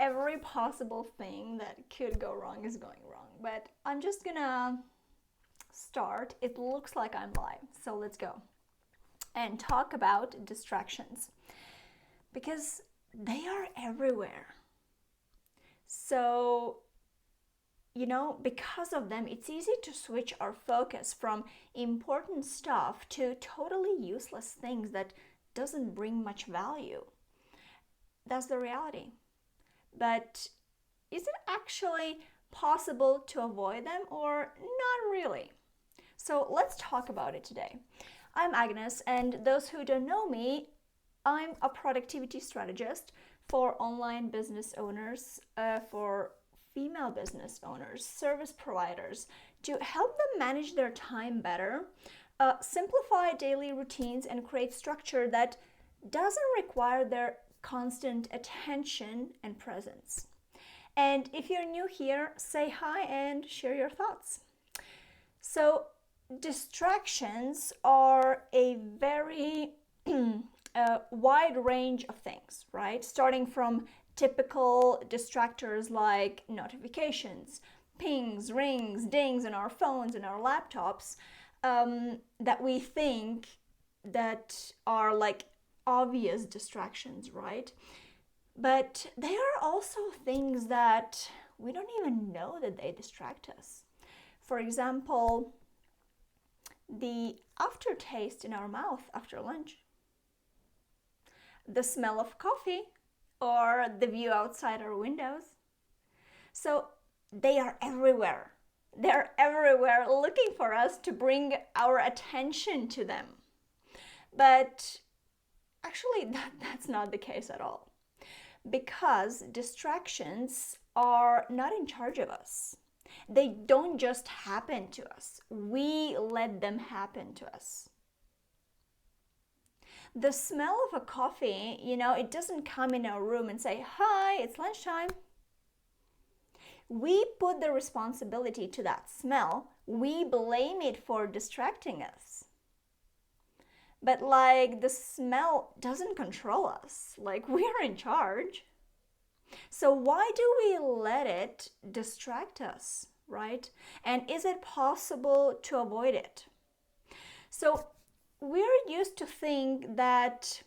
every possible thing that could go wrong is going wrong. But I'm just gonna start. It looks like I'm live, so let's go and talk about distractions because they are everywhere. So, because of them, it's easy to switch our focus from important stuff to totally useless things that doesn't bring much value. That's the reality. But is it actually possible to avoid them or not really? So let's talk about it today. I'm Agnes, and those who don't know me, I'm a productivity strategist for online business owners, for female business owners, service providers, to help them manage their time better, simplify daily routines, and create structure that doesn't require their constant attention and presence. And if you're new here, say hi and share your thoughts. So, distractions are a very wide range of things, right? Starting from typical distractors like notifications, pings, rings, dings on our phones and our laptops that we think that are like obvious distractions, right? But they are also things that we don't even know that they distract us. For example, the aftertaste in our mouth after lunch, the smell of coffee, or the view outside our windows. So they are everywhere. They're everywhere looking for us to bring our attention to them. But actually, that's not the case at all. Because distractions are not in charge of us. They don't just happen to us. We let them happen to us. The smell of a coffee, it doesn't come in our room and say, "Hi, it's lunchtime." We put the responsibility to that smell. We blame it for distracting us. But the smell doesn't control us. We're in charge. So why do we let it distract us, right? And is it possible to avoid it? So we're used to think that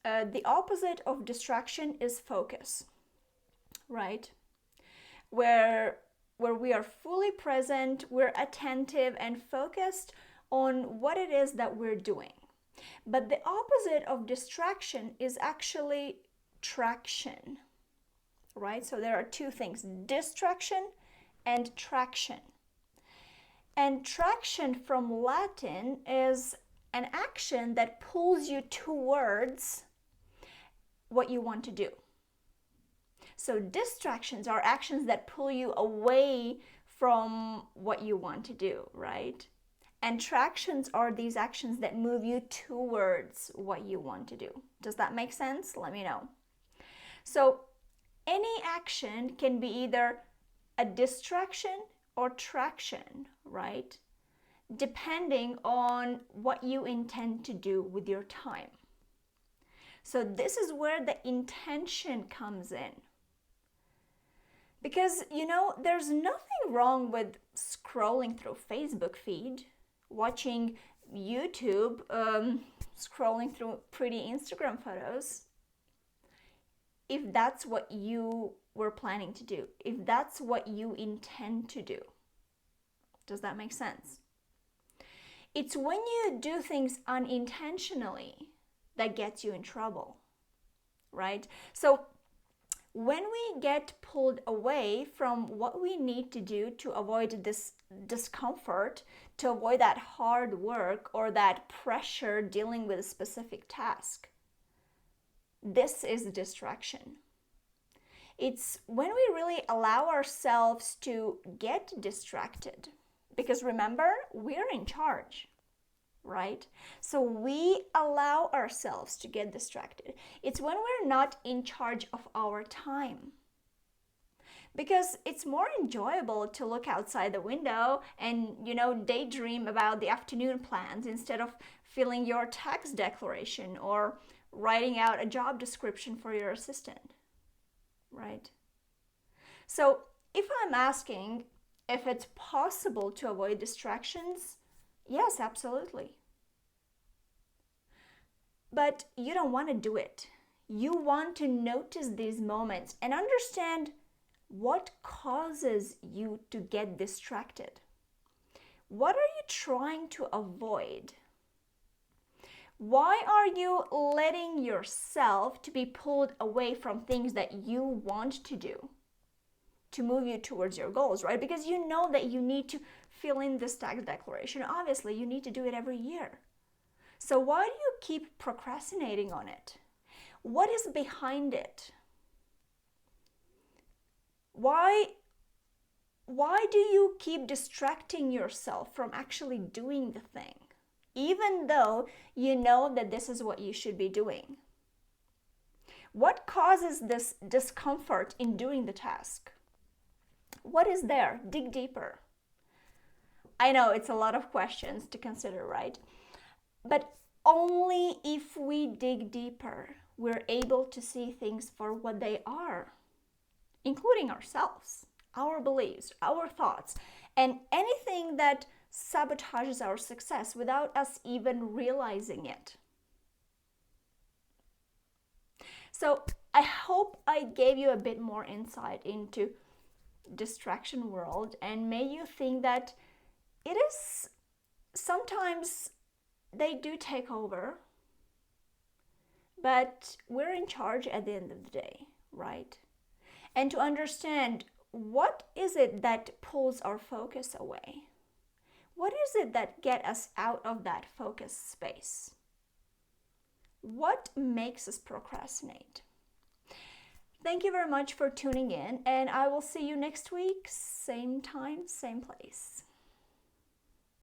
the opposite of distraction is focus, right? Where we are fully present, we're attentive and focused on what it is that we're doing. But the opposite of distraction is actually traction, right? So there are two things, distraction and traction. And traction from Latin is an action that pulls you towards what you want to do. So distractions are actions that pull you away from what you want to do, right? And tractions are these actions that move you towards what you want to do. Does that make sense? Let me know. So any action can be either a distraction or traction, right? Depending on what you intend to do with your time. So this is where the intention comes in. Because, there's nothing wrong with scrolling through Facebook feed, watching YouTube, scrolling through pretty Instagram photos, if that's what you were planning to do, if that's what you intend to do. Does that make sense? It's when you do things unintentionally that gets you in trouble, right? So when we get pulled away from what we need to do to avoid this discomfort, to avoid that hard work or that pressure dealing with a specific task, this is distraction. It's when we really allow ourselves to get distracted. Because remember, we're in charge, right? So we allow ourselves to get distracted. It's when we're not in charge of our time. Because it's more enjoyable to look outside the window and, daydream about the afternoon plans instead of filling your tax declaration or writing out a job description for your assistant. right? So if I'm asking if it's possible to avoid distractions, yes, absolutely. But you don't want to do it. You want to notice these moments and understand what causes you to get distracted. What are you trying to avoid? Why are you letting yourself to be pulled away from things that you want to do to move you towards your goals, right? Because you know that you need to fill in this tax declaration. Obviously, you need to do it every year. So why do you keep procrastinating on it? What is behind it? Why do you keep distracting yourself from actually doing the thing, even though you know that this is what you should be doing? What causes this discomfort in doing the task? What is there? Dig deeper. I know it's a lot of questions to consider, right? But only if we dig deeper, we're able to see things for what they are, including ourselves, our beliefs, our thoughts, and anything that sabotages our success without us even realizing it. So I hope I gave you a bit more insight into distraction world and made you think that it is sometimes they do take over, but we're in charge at the end of the day, right? And to understand what is it that pulls our focus away? What is it that gets us out of that focus space? What makes us procrastinate? Thank you very much for tuning in, and I will see you next week, same time, same place.